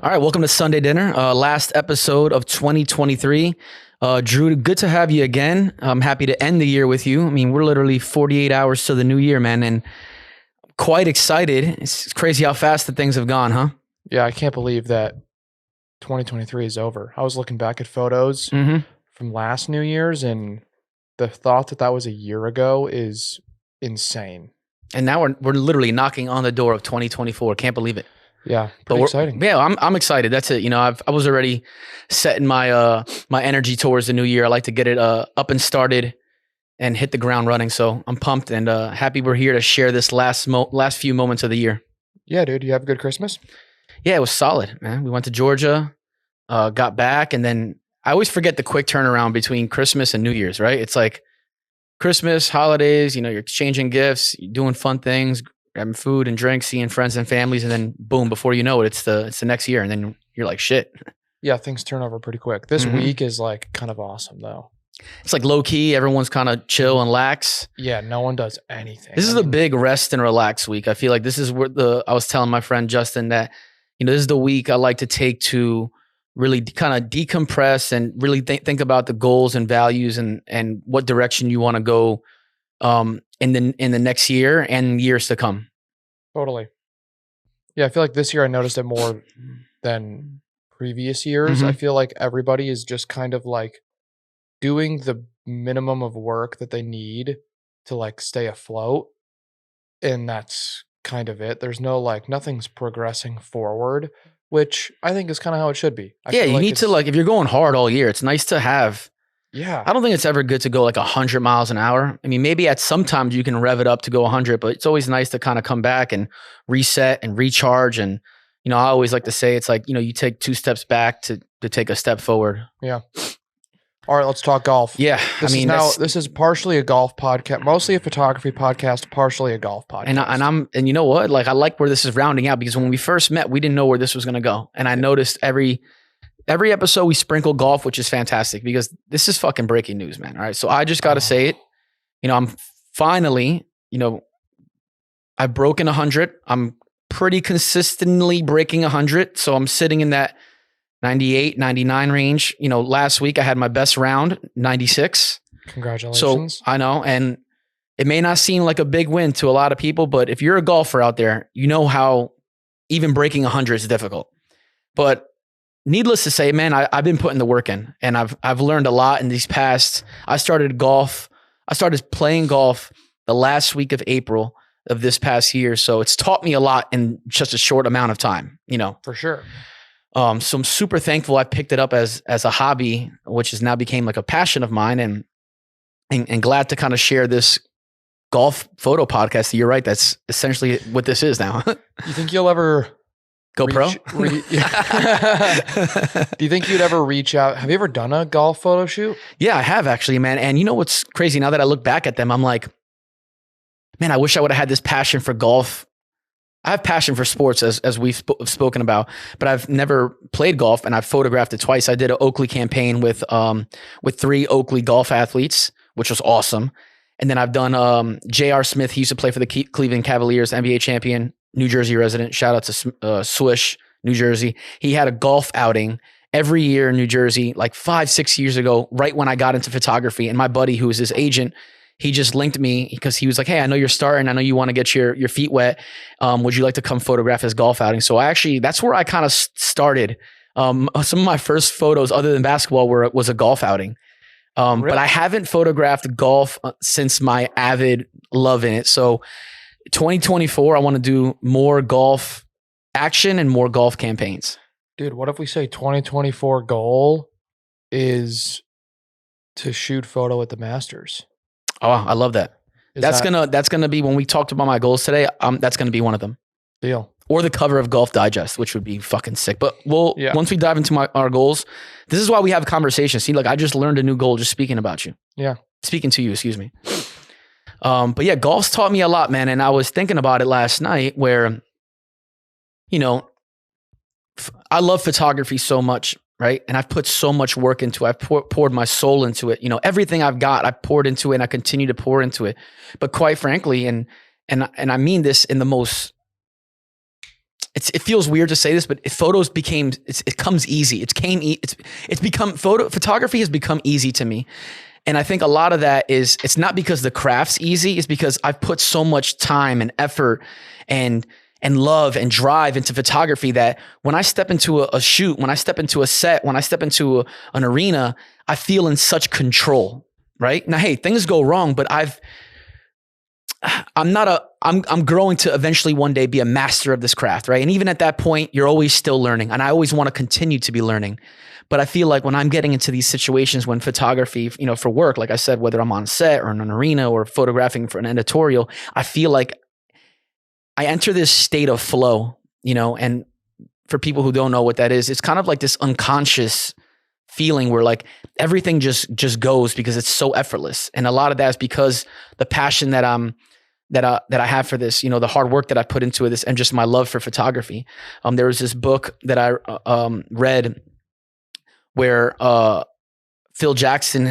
All right, welcome to Sunday Dinner, last episode of 2023. Drew, good to have you again. I'm happy to end the year with you. I mean, we're literally 48 hours to the new year, man, and quite excited. It's crazy how fast the things have gone, huh? Yeah, I can't believe that 2023 is over. I was looking back at photos from last New Year's, and the thought that was a year ago is insane. And now we're literally knocking on the door of 2024. Can't believe it. Yeah, pretty exciting. Yeah, I'm excited. That's it. You know, I was already setting my my energy towards the new year. I like to get it up and started and hit the ground running. So I'm pumped and happy we're here to share this last few moments of the year. Yeah, dude, you have a good Christmas? Yeah, it was solid, man. We went to Georgia, got back, and then I always forget the quick turnaround between Christmas and New Year's, right? It's like Christmas, holidays, you know, you're exchanging gifts, you're doing fun things, having food and drinks, seeing friends and families, and then boom, before you know it, it's the next year, and then you're like, shit. Yeah, things turn over pretty quick. This week is like kind of awesome though. It's like low key, everyone's kind of chill and lax. Yeah, no one does anything. This is the big rest and relax week. I feel like this is where I was telling my friend Justin that, you know, this is the week I like to take to really kind of decompress and really think about the goals and values and what direction you want to go in the next year and years to come. Totally. Yeah, I feel like this year I noticed it more than previous years. I feel like everybody is just kind of like doing the minimum of work that they need to like stay afloat. And that's kind of it. There's no like, nothing's progressing forward, which I think is kind of how it should be. Yeah, you need to like, if you're going hard all year, it's nice to have. Yeah. I don't think it's ever good to go like 100 miles an hour. I mean, maybe at some times you can rev it up to go 100, but it's always nice to kind of come back and reset and recharge. And, you know, I always like to say it's like, you know, you take 2 steps back to take a step forward. Yeah. All right, let's talk golf. Yeah. This is partially a golf podcast, mostly a photography podcast, partially a golf podcast. And you know what? Like, I like where this is rounding out because when we first met, we didn't know where this was going to go. And I noticed every episode we sprinkle golf, which is fantastic because this is fucking breaking news, man. All right. So I just got to say it. You know, I'm finally, you know, I've broken 100. I'm pretty consistently breaking 100. So I'm sitting in that 98, 99 range. You know, last week I had my best round, 96. Congratulations. So I know. And it may not seem like a big win to a lot of people, but if you're a golfer out there, you know how even breaking 100 is difficult. But needless to say, man, I've been putting the work in and I've learned a lot in these past. I started playing golf the last week of April of this past year. So it's taught me a lot in just a short amount of time, you know. For sure. So I'm super thankful I picked it up as a hobby, which has now became like a passion of mine and glad to kind of share this golf photo podcast. You're right. That's essentially what this is now. You think you'll ever go pro? Do you think you'd ever reach out? Have you ever done a golf photo shoot? Yeah, I have actually, man. And you know what's crazy? Now that I look back at them, I'm like, man, I wish I would have had this passion for golf. I have passion for sports as we've spoken about, but I've never played golf and I've photographed it twice. I did an Oakley campaign with 3 Oakley golf athletes, which was awesome. And then I've done J.R. Smith. He used to play for the Cleveland Cavaliers, NBA champion, New Jersey resident. Shout out to Swish, New Jersey. He had a golf outing every year in New Jersey, like 5-6 years ago, right when I got into photography. And my buddy, who was his agent, he just linked me because he was like, hey, I know you're starting. I know you want to get your feet wet. Would you like to come photograph his golf outing? So that's where I kind of started. Some of my first photos other than basketball was a golf outing. Really? But I haven't photographed golf since my avid love in it. So 2024, I want to do more golf action and more golf campaigns. Dude, what if we say 2024 goal is to shoot photo at the Masters? Oh, I love that. That's gonna be when we talked about my goals today. That's gonna be one of them. Deal. Or the cover of Golf Digest, which would be fucking sick. But once we dive into our goals, this is why we have conversations. See, like I just learned a new goal just speaking about you. Yeah. Speaking to you, excuse me. But yeah, golf's taught me a lot, man. And I was thinking about it last night where, you know, I love photography so much, right? And I've put so much work into it. I've poured my soul into it. You know, everything I've got, I've poured into it and I continue to pour into it. But quite frankly, and I mean this in the most it feels weird to say this, but photos became, it comes easy. It's become, photography has become easy to me. And I think a lot of that is, it's not because the craft's easy, it's because I've put so much time and effort and love and drive into photography that when I step into a shoot, when I step into a set, when I step into an arena, I feel in such control, right? Now, hey, things go wrong, but I'm growing to eventually one day be a master of this craft, right? And even at that point, you're always still learning. And I always want to continue to be learning. But I feel like when I'm getting into these situations when photography, for work, like I said, whether I'm on set or in an arena or photographing for an editorial, I feel like I enter this state of flow, and for people who don't know what that is, it's kind of like this unconscious feeling where like everything just goes because it's so effortless. And a lot of that is because the passion that I have for this, the hard work that I put into this, and just my love for photography. There was this book that I read where Phil Jackson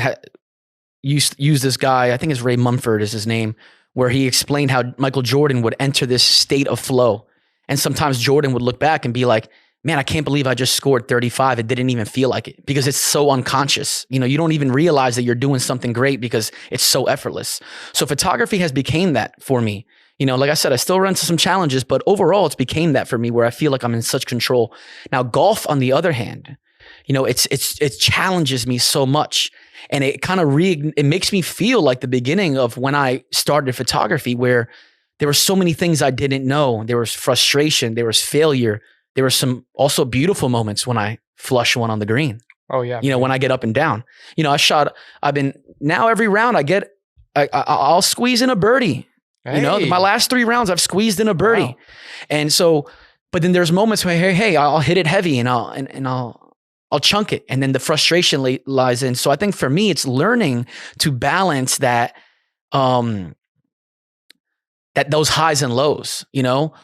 used this guy, I think it's Ray Mumford is his name, where he explained how Michael Jordan would enter this state of flow. And sometimes Jordan would look back and be like, man, I can't believe I just scored 35. It didn't even feel like it because it's so unconscious. You don't even realize that you're doing something great because it's so effortless. So photography has became that for me. Like I said, I still run into some challenges, but overall it's became that for me where I feel like I'm in such control. Now, golf, on the other hand, it challenges me so much. And it kind of it makes me feel like the beginning of when I started photography, where there were so many things I didn't know. There was frustration, there was failure. There were some also beautiful moments when I flush one on the green. Oh yeah. When I get up and down, now every round I'll squeeze in a birdie. Hey. My last 3 rounds I've squeezed in a birdie. Wow. And so, but then there's moments where, hey, I'll hit it heavy and I'll chunk it. And then the frustration lies in. So I think for me, it's learning to balance that, that those highs and lows,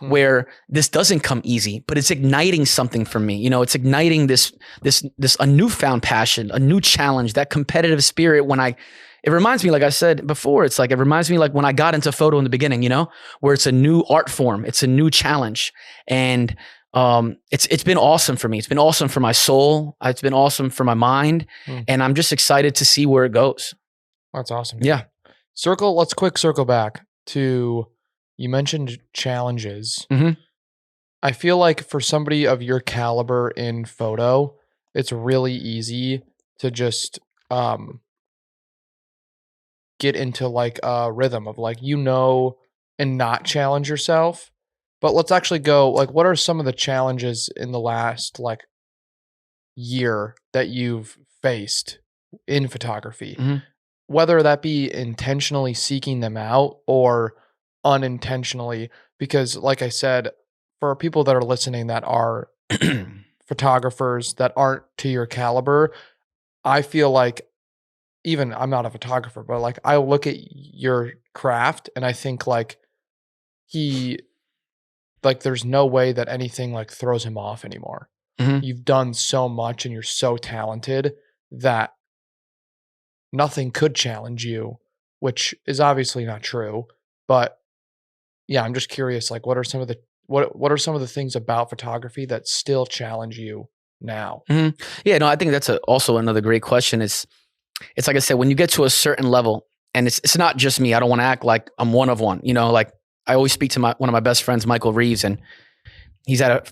where this doesn't come easy, but it's igniting something for me. It's igniting this a newfound passion, a new challenge, that competitive spirit. It reminds me, like I said before, it reminds me like when I got into photo in the beginning, where it's a new art form, it's a new challenge. And it's been awesome for me. It's been awesome for my soul. It's been awesome for my mind. And I'm just excited to see where it goes. That's awesome. Yeah. Let's quick circle back to, you mentioned challenges. Mm-hmm. I feel like for somebody of your caliber in photo, it's really easy to just get into like a rhythm of like, and not challenge yourself. But let's actually go, like, what are some of the challenges in the last like year that you've faced in photography? Mm-hmm. Whether that be intentionally seeking them out or unintentionally, because like I said, for people that are listening that are photographers that aren't to your caliber, I feel like, even I'm not a photographer, but like I look at your craft and I think like there's no way that anything like throws him off anymore. Mm-hmm. You've done so much and you're so talented that nothing could challenge you, which is obviously not true. But yeah, I'm just curious, like what are some of the things about photography that still challenge you now? Mm-hmm. Yeah, no, I think that's also another great question. It's like I said, when you get to a certain level, and it's not just me, I don't want to act like I'm one of one, like I always speak to one of my best friends, Michael Reeves, and he's at a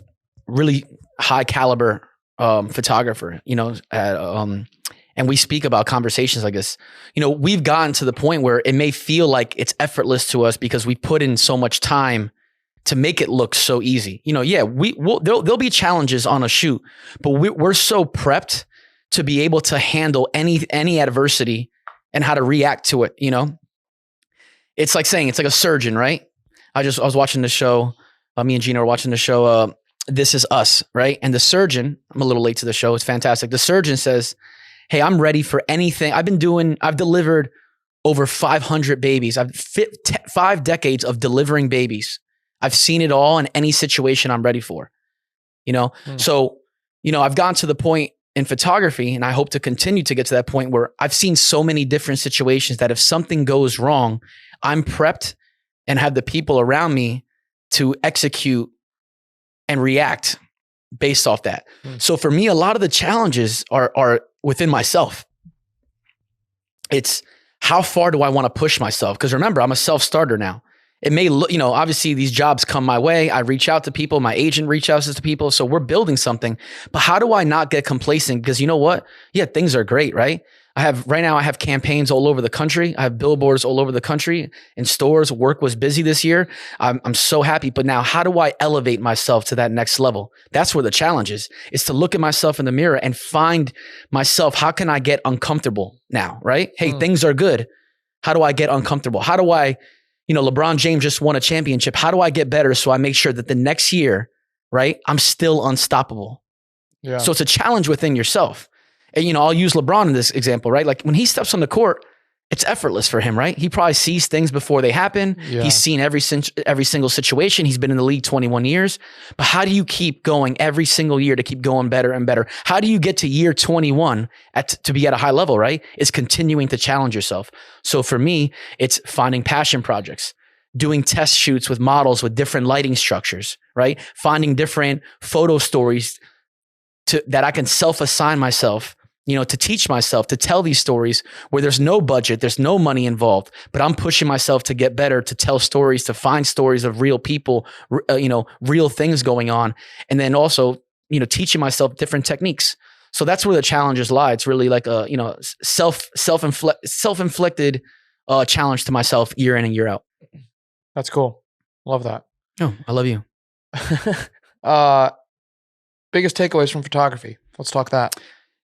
really high caliber photographer, and we speak about conversations like this. We've gotten to the point where it may feel like it's effortless to us because we put in so much time to make it look so easy. There'll be challenges on a shoot, but we're so prepped to be able to handle any adversity and how to react to it. It's like saying, it's like a surgeon, right? I was watching the show. Me and Gina were watching the show. This Is Us, right? And the surgeon, I'm a little late to the show. It's fantastic. The surgeon says, hey, I'm ready for anything. I've delivered over 500 babies. I've 5 decades of delivering babies. I've seen it all in any situation I'm ready for, So, I've gotten to the point in photography, and I hope to continue to get to that point where I've seen so many different situations that if something goes wrong, I'm prepped and have the people around me to execute and react based off that. So for me, a lot of the challenges are within myself. It's how far do I want to push myself? Because remember, I'm a self-starter now. It may look, obviously these jobs come my way. I reach out to people. My agent reaches out to people. So we're building something. But how do I not get complacent? Because you know what? Yeah, things are great, right? Right now I have campaigns all over the country. I have billboards all over the country in stores. Work was busy this year. I'm so happy. But now how do I elevate myself to that next level? That's where the challenge is to look at myself in the mirror and find myself. How can I get uncomfortable now, right? Hey, things are good. How do I get uncomfortable? How do I, LeBron James just won a championship. How do I get better so I make sure that the next year, right, I'm still unstoppable? Yeah. So it's a challenge within yourself. And, I'll use LeBron in this example, right? Like when he steps on the court, it's effortless for him, right? He probably sees things before they happen. Yeah. He's seen every single situation. He's been in the league 21 years. But how do you keep going every single year to keep going better and better? How do you get to year 21 to be at a high level, right? It's continuing to challenge yourself. So for me, it's finding passion projects, doing test shoots with models with different lighting structures, right? Finding different photo stories that I can self-assign myself, to teach myself, to tell these stories where there's no budget, there's no money involved, but I'm pushing myself to get better, to tell stories, to find stories of real people, real things going on. And then also, teaching myself different techniques. So that's where the challenges lie. It's really like a, self-inflicted challenge to myself year in and year out. That's cool. Love that. Oh, I love you. Biggest takeaways from photography. Let's talk that.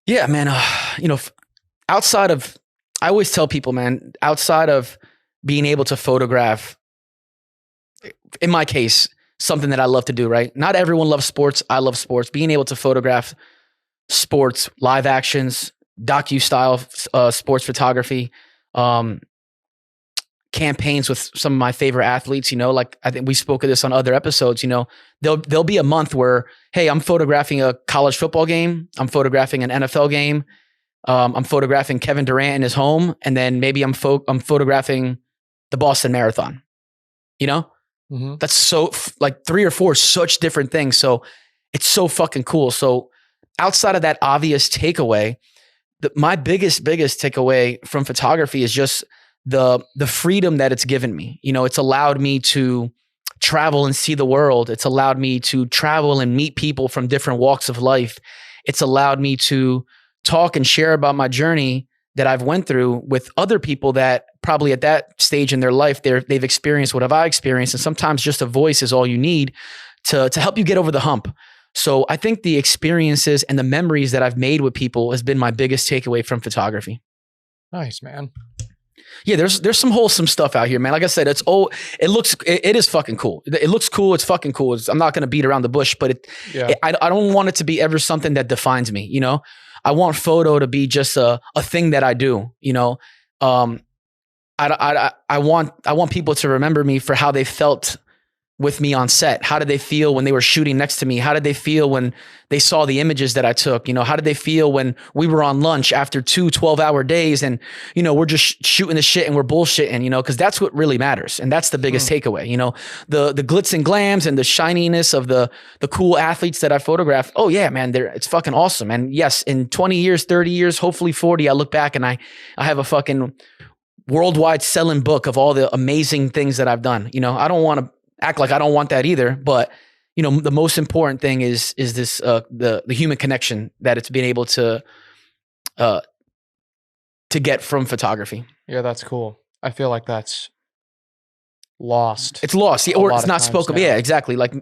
Yeah, man. Outside of, I always tell people, man, outside of being able to photograph, in my case, something that I love to do, right? Not everyone loves sports. I love sports. Being able to photograph sports, live actions, docu-style sports photography, campaigns with some of my favorite athletes, like I think we spoke of this on other episodes, there'll be a month where, hey, I'm photographing a college football game. I'm photographing an NFL game. I'm photographing Kevin Durant in his home. And then maybe I'm photographing the Boston Marathon, That's so like 3 or 4 such different things. So it's so fucking cool. So outside of that obvious takeaway, my biggest takeaway from photography is just the freedom that it's given me. It's allowed me to travel and see the world. It's allowed me to travel and meet people from different walks of life. It's allowed me to talk and share about my journey that I've went through with other people that probably at that stage in their life, they've experienced what have I experienced. And sometimes just a voice is all you need to help you get over the hump. So I think the experiences and the memories that I've made with people has been my biggest takeaway from photography. Nice, man. Yeah, there's some wholesome stuff out here, man. Like I said, it is fucking cool. It looks cool. It's fucking cool. I'm not going to beat around the bush, but I don't want it to be ever something that defines me. I want photo to be just a thing that I do. I want people to remember me for how they felt with me on set. How did they feel when they were shooting next to me? How did they feel when they saw the images that I took? How did they feel when we were on lunch after 2 12-hour days and, we're just shooting the shit and we're bullshitting, because that's what really matters. And that's the biggest takeaway, the glitz and glams and the shininess of the cool athletes that I photographed. Oh yeah, man, it's fucking awesome. And yes, in 20 years, 30 years, hopefully 40, I look back and I have a fucking worldwide selling book of all the amazing things that I've done. I don't want to act like I don't want that either, but the most important thing is this the human connection that it's been able to get from photography. Yeah, that's cool. I feel like that's lost. It's lost, or it's not spoken. Yeah, exactly. Like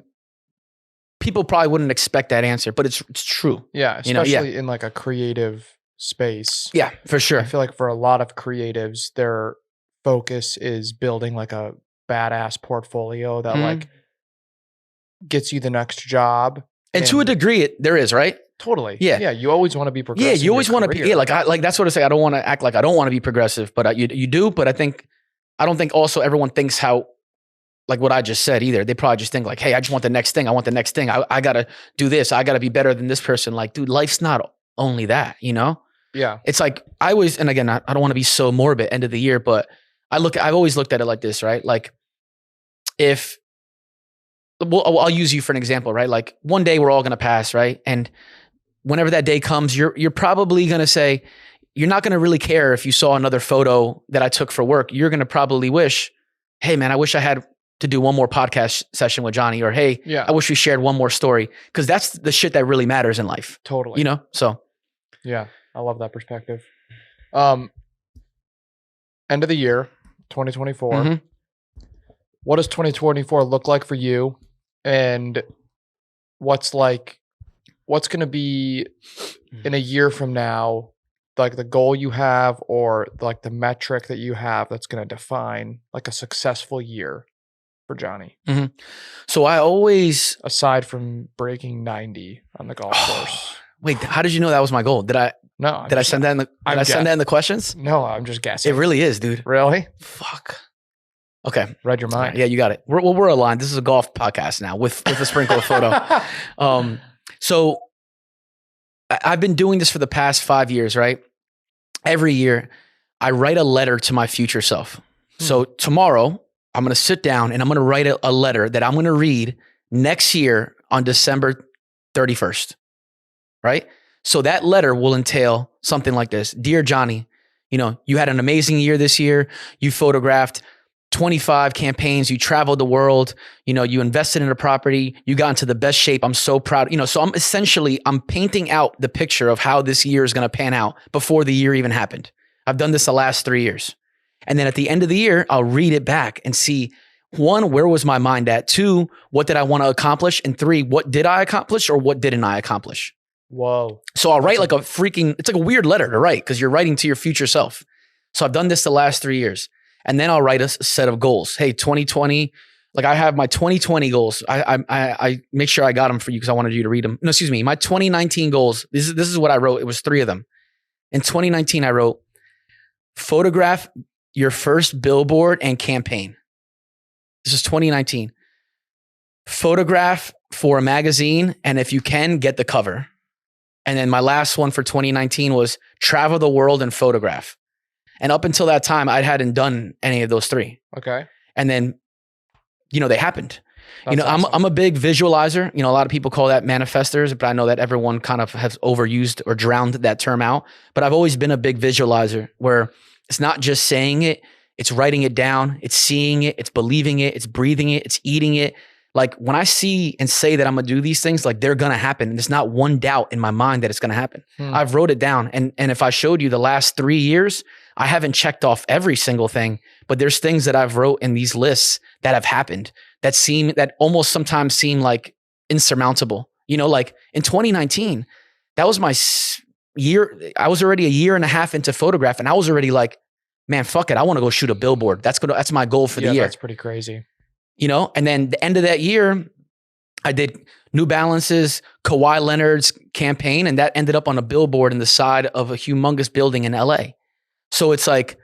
people probably wouldn't expect that answer, but it's true. Yeah, especially in like a creative space. Yeah, for sure. I feel like for a lot of creatives, their focus is building like a badass portfolio that like gets you the next job. And to a degree, there is, right? Totally. Yeah. Yeah. You always want to be progressive. Yeah. You always want to be. Yeah. Like that's what I say. I don't want to act like I don't want to be progressive, but you do. But I don't think also everyone thinks how, like what I just said either. They probably just think like, hey, I just want the next thing. I want the next thing. I got to do this. I got to be better than this person. Like, dude, life's not only that, Yeah. It's like I always, and again, I don't want to be so morbid end of the year, but I've always looked at it like this, right? Like I'll use you for an example, right? Like one day we're all going to pass, right? And whenever that day comes, you're probably going to say, you're not going to really care if you saw another photo that I took for work. You're going to probably wish, hey man, I wish I had to do one more podcast session with Johnny, or hey, Yeah. I wish we shared one more story. Cause that's the shit that really matters in life, Totally. you know? So Yeah, I love that perspective. End of the year, 2024. Mhm. What does 2024 look like for you? And what's going to be in a year from now, like the goal you have, or like the metric that you have that's going to define like a successful year for Johnny, So I always, aside from breaking 90 on the golf course? wait, how did you know that was my goal? Did I send that in the, send that in the questions? No, I'm just guessing. It really is, dude. Really? Fuck. Okay. Read your mind. Yeah, you got it. We're aligned. This is a golf podcast now with a sprinkle of photo. So I've been doing this for the past 5 years, right? Every year I write a letter to my future self. So tomorrow I'm going to sit down and I'm going to write a letter that I'm going to read next year on December 31st, right? So that letter will entail something like this. Dear Johnny, you had an amazing year this year. You photographed 25 campaigns. You traveled the world. You invested in a property. You got into the best shape. I'm so proud. So I'm painting out the picture of how this year is going to pan out before the year even happened. I've done this the last 3 years. And then at the end of the year, I'll read it back and see, 1, where was my mind at? 2, what did I want to accomplish? And 3, what did I accomplish or what didn't I accomplish? Whoa. So I'll write it's like a weird letter to write because you're writing to your future self. So I've done this the last 3 years. And then I'll write a set of goals. Hey, 2020, like I have my 2020 goals. I make sure I got them for you because I wanted you to read them. No, excuse me. My 2019 goals, this is what I wrote. It was 3 of them. In 2019, I wrote, photograph your first billboard and campaign. This is 2019. Photograph for a magazine, and if you can, get the cover. And then my last one for 2019 was travel the world and photograph. And up until that time, I hadn't done any of those 3. Okay. And then, they happened. That's awesome. I'm a big visualizer. A lot of people call that manifestors, but I know that everyone kind of has overused or drowned that term out. But I've always been a big visualizer where it's not just saying it, it's writing it down, it's seeing it, it's believing it, it's breathing it, it's eating it. Like when I see and say that I'm going to do these things, like they're going to happen. And there's not one doubt in my mind that it's going to happen. I've wrote it down. And if I showed you the last 3 years, I haven't checked off every single thing, but there's things that I've wrote in these lists that have happened that almost sometimes seem like insurmountable. Like in 2019, that was my year. I was already a year and a half into photograph and I was already like, man, fuck it. I want to go shoot a billboard. That's my goal for the year. That's pretty crazy. And then the end of that year, I did New Balance's Kawhi Leonard's campaign, and that ended up on a billboard in the side of a humongous building in LA. So it's like,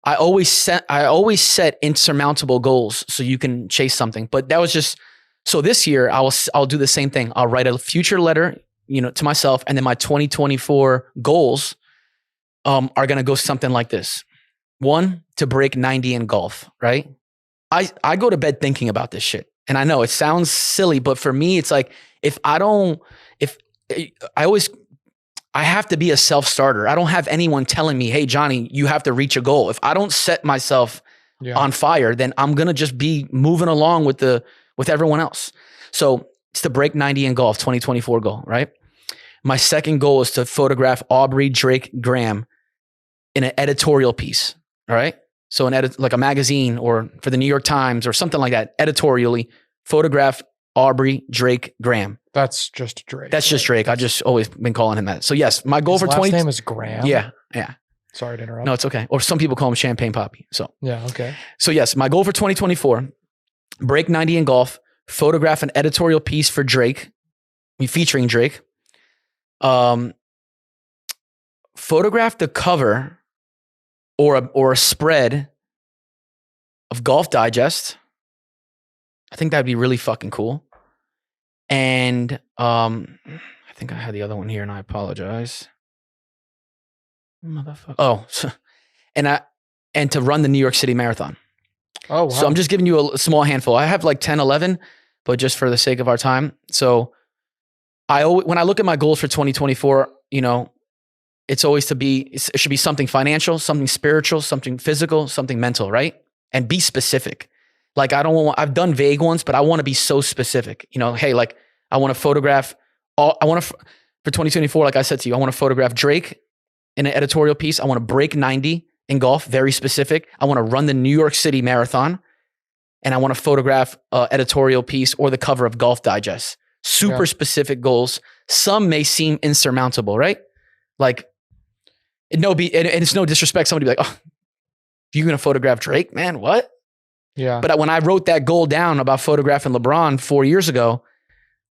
I always set insurmountable goals so you can chase something. But that was just, so this year I'll do the same thing. I'll write a future letter, to myself. And then my 2024 goals are going to go something like this. 1, to break 90 in golf, right? I go to bed thinking about this shit. And I know it sounds silly, but for me, it's like, I have to be a self-starter. I don't have anyone telling me, hey, Johnny, you have to reach a goal. If I don't set myself on fire, then I'm going to just be moving along with everyone else. So it's to break 90 in golf, 2024 goal, right? My second goal is to photograph Aubrey Drake Graham in an editorial piece, all right? So like a magazine or for the New York Times or something like that, editorially photograph Aubrey Drake Graham. That's just Drake. That's just Drake. I just always been calling him that. So yes, my goal His for last 20. name is Graham. Yeah. Sorry to interrupt. No, it's okay. Or some people call him Champagne Poppy. So yeah, okay. So yes, my goal for 2024: break 90 in golf, photograph an editorial piece for Drake, featuring Drake. Photograph the cover or a spread of Golf Digest. I think that'd be really fucking cool. And I think I had the other one here and I apologize. Motherfucker. Oh, and to run the New York City Marathon. Oh, wow. So I'm just giving you a small handful. I have like 10, 11, but just for the sake of our time. So when I look at my goals for 2024, it's always it should be something financial, something spiritual, something physical, something mental, right? And be specific. Like I've done vague ones, but I want to be so specific. Hey, like I want to photograph for 2024, like I said to you, I want to photograph Drake in an editorial piece. I want to break 90 in golf, very specific. I want to run the New York City Marathon, and I want to photograph an editorial piece or the cover of Golf Digest. Super specific goals. Some may seem insurmountable, right? Like, and it's no disrespect. Somebody be like, "Oh, you're gonna photograph Drake, man? What?" Yeah. But when I wrote that goal down about photographing LeBron 4 years ago,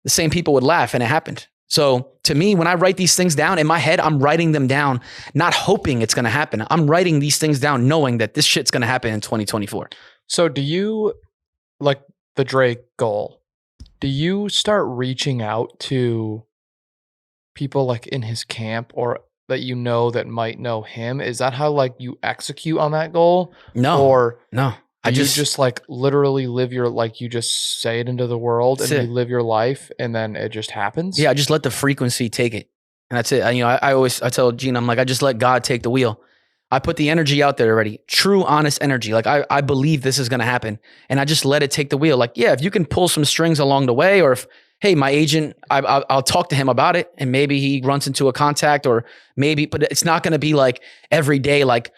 the same people would laugh, and it happened. So to me, when I write these things down in my head, I'm writing them down, not hoping it's gonna happen. I'm writing these things down, knowing that this shit's gonna happen in 2024. So do you, like the Drake goal, do you start reaching out to people like in his camp or that that might know him? Is that how like you execute on that goal? No. Or no. I just like literally live you just say it into the world and you live your life and then it just happens? Yeah, I just let the frequency take it. And that's it. I tell Gene, I'm like, I just let God take the wheel. I put the energy out there already. True, honest energy. Like I believe this is going to happen. And I just let it take the wheel. Like, yeah, if you can pull some strings along the way, or if, hey, my agent, I'll talk to him about it. And maybe he runs into a contact, but it's not going to be like every day. Like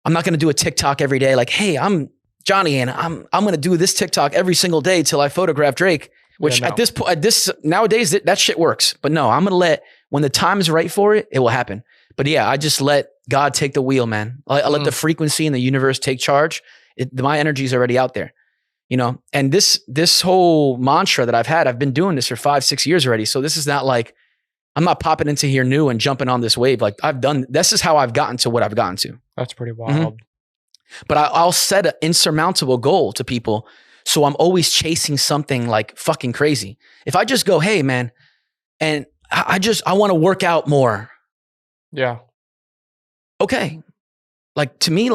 I'm not going to do a TikTok every day. Like, hey, I'm Johnny and I'm going to do this TikTok every single day till I photograph Drake, which at this point, nowadays that shit works. But no, I'm going to let, when the time is right for it, it will happen. But yeah, I just let God take the wheel, man. I let the frequency in the universe take charge. My energy is already out there, and this whole mantra that I've been doing this for 5-6 years already. So this is not like, I'm not popping into here new and jumping on this wave. Like this is how I've gotten to what I've gotten to. That's pretty wild. But I'll set an insurmountable goal to people. So I'm always chasing something like fucking crazy. If I just go, hey man, and I want to work out more. Yeah. Okay. Like to me,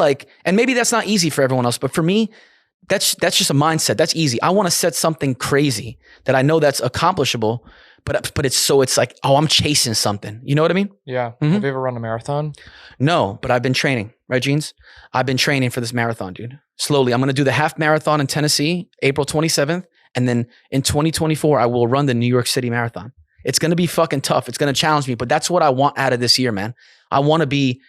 and maybe that's not easy for everyone else, but for me, that's just a mindset. That's easy. I want to set something crazy that I know that's accomplishable, but it's like, oh, I'm chasing something. You know what I mean? Yeah. Have you ever run a marathon? No, but I've been training, right, Jeans? I've been training for this marathon, dude. Slowly. I'm going to do the half marathon in Tennessee, April 27th. And then in 2024, I will run the New York City Marathon. It's going to be fucking tough. It's going to challenge me, but that's what I want out of this year, man. I want to be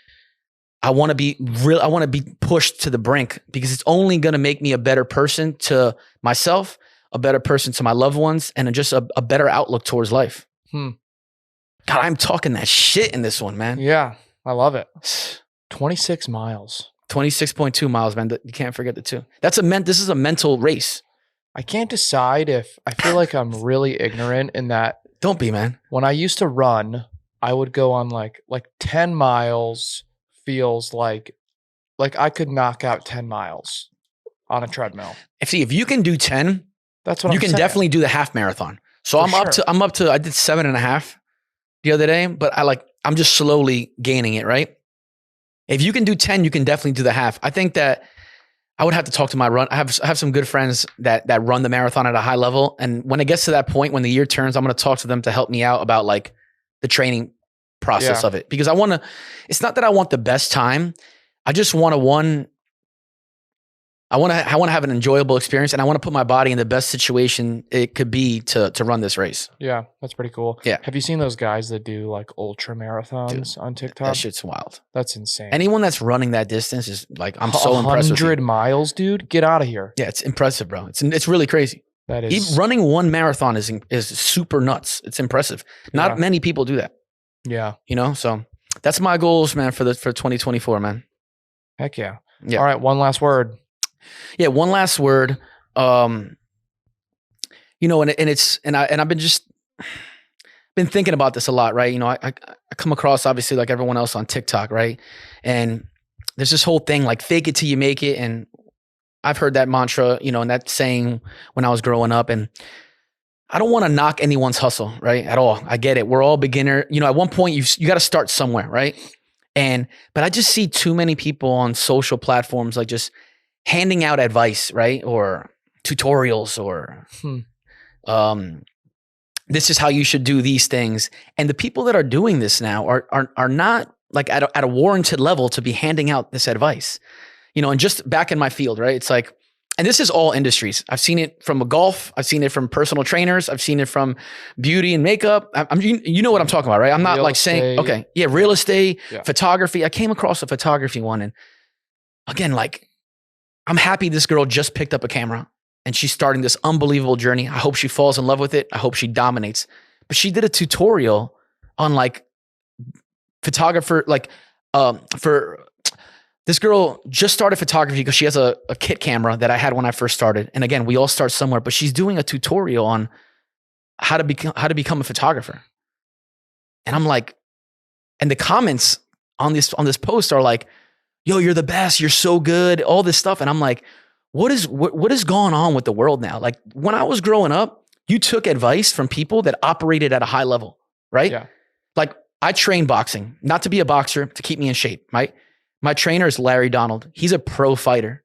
pushed to the brink because it's only going to make me a better person to myself, a better person to my loved ones, and just a better outlook towards life. God, I'm talking that shit in this one, man. Yeah, I love it. 26 miles. 26.2 miles, man. You can't forget the 2. This is a mental race. I can't decide if I feel like I'm really ignorant in that. Don't be, man. When I used to run, I would go on like 10 miles feels like I could knock out 10 miles on a treadmill. If you can do 10, that's what you can definitely do the half marathon. So I'm up to I did 7.5 the other day, but I'm just slowly gaining it, right? If you can do 10, you can definitely do the half. I think that I would have to talk to my run. I have some good friends that run the marathon at a high level. And when it gets to that point, when the year turns, I'm going to talk to them to help me out about like the training process of it. Because it's not that I want the best time. I just want I want to have an enjoyable experience, and I want to put my body in the best situation it could be to run this race. Yeah, that's pretty cool. Yeah. Have you seen those guys that do like ultra marathons on TikTok? That shit's wild. That's insane. Anyone that's running that distance is like, I'm so impressed with you. 100 miles, dude. Get out of here. Yeah, it's impressive, bro. It's really crazy. That is. Running one marathon is super nuts. It's impressive. Not many people do that. Yeah. So that's my goals, man, for 2024, man. Heck yeah. Yeah. All right, one last word. Yeah, one last word. And I've been thinking about this a lot, right? I come across obviously like everyone else on TikTok, right? And there's this whole thing like fake it till you make it, and I've heard that mantra, and that saying when I was growing up, and I don't want to knock anyone's hustle, right? At all. I get it. We're all beginner. At one point you got to start somewhere, right? But I just see too many people on social platforms like just handing out advice, right? Or tutorials or This is how you should do these things. And the people that are doing this now are not like at a warranted level to be handing out this advice, you know. And just back in my field, right? It's like, and this is all industries. I've seen it from golf. I've seen it from personal trainers. I've seen it from beauty and makeup. You know what I'm talking about, right? I'm not like saying, okay, yeah, real estate, photography. I came across a photography one, and again, like, I'm happy this girl just picked up a camera and she's starting this unbelievable journey. I hope she falls in love with it. I hope she dominates. But she did a tutorial on like photographer, like for this girl just started photography because she has a kit camera that I had when I first started. And again, we all start somewhere, but she's doing a tutorial on how to become a photographer. And I'm like, and the comments on this post are like, yo, you're the best. You're so good. All this stuff. And I'm like, what is going on with the world now? Like, when I was growing up, you took advice from people that operated at a high level, right? Yeah. Like, I train boxing, not to be a boxer, to keep me in shape, right? My trainer is Larry Donald. He's a pro fighter.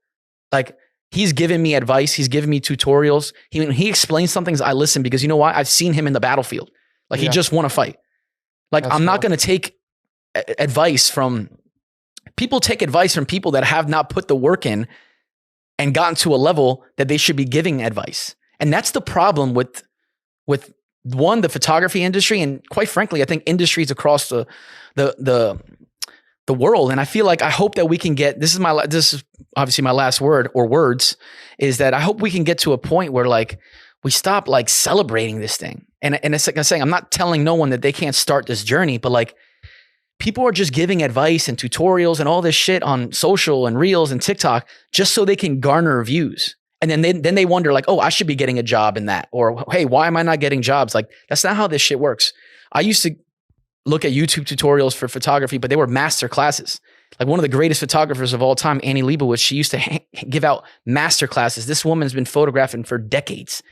Like, he's given me advice. He's given me tutorials. When he explains some things, I listen, because you know why? I've seen him in the battlefield. Like, he just won a fight. Like, I'm not going to take advice from people. Take advice from people that have not put the work in and gotten to a level that they should be giving advice. And that's the problem with one, the photography industry, and quite frankly, I think industries across the world. And I feel like, I hope that we can get, this is obviously my last word or words, is that I hope we can get to a point where like we stop like celebrating this thing. And it's like I'm saying, I'm not telling no one that they can't start this journey, but like, people are just giving advice and tutorials and all this shit on social and reels and TikTok just so they can garner views. And then they wonder like, oh, I should be getting a job in that. Or, hey, why am I not getting jobs? Like, that's not how this shit works. I used to look at YouTube tutorials for photography, but they were master classes. Like, one of the greatest photographers of all time, Annie Leibovitz, she used to give out master classes. This woman's been photographing for decades.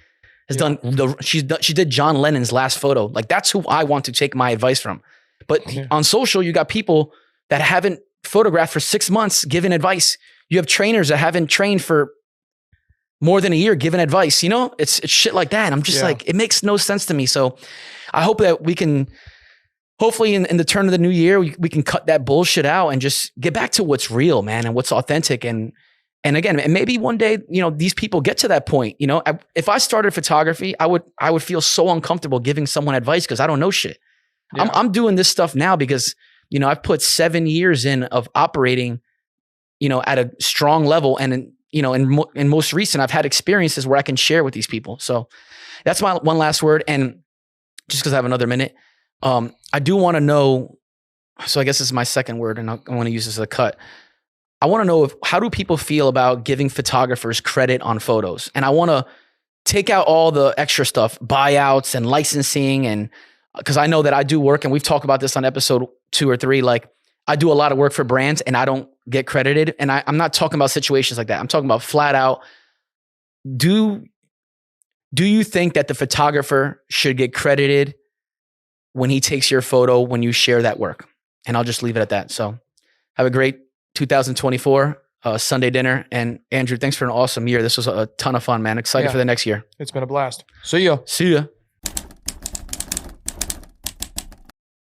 She did John Lennon's last photo. Like, that's who I want to take my advice from. But on social, you got people that haven't photographed for 6 months giving advice. You have trainers that haven't trained for more than a year giving advice. You know, it's shit like that. And I'm just like, it makes no sense to me. So I hope that we can, hopefully in the turn of the new year, we can cut that bullshit out and just get back to what's real, man, and what's authentic. And again, and maybe one day, you know, these people get to that point. You know, if I started photography, I would feel so uncomfortable giving someone advice because I don't know shit. Yeah. I'm doing this stuff now because, you know, I've put 7 years in of operating, you know, at a strong level. And, you know, in most recent, I've had experiences where I can share with these people. So that's my one last word. And just because I have another minute, I do want to know, so I guess this is my second word, and I want to use this as a cut. I want to know how do people feel about giving photographers credit on photos? And I want to take out all the extra stuff, buyouts and licensing, and because I know that I do work, and we've talked about this on episode 2 or 3, like I do a lot of work for brands and I don't get credited. And I'm not talking about situations like that. I'm talking about flat out. Do you think that the photographer should get credited when he takes your photo, when you share that work? And I'll just leave it at that. So have a great 2024 Sunday dinner. And Andrew, thanks for an awesome year. This was a ton of fun, man. Excited for the next year. It's been a blast. See ya. See ya.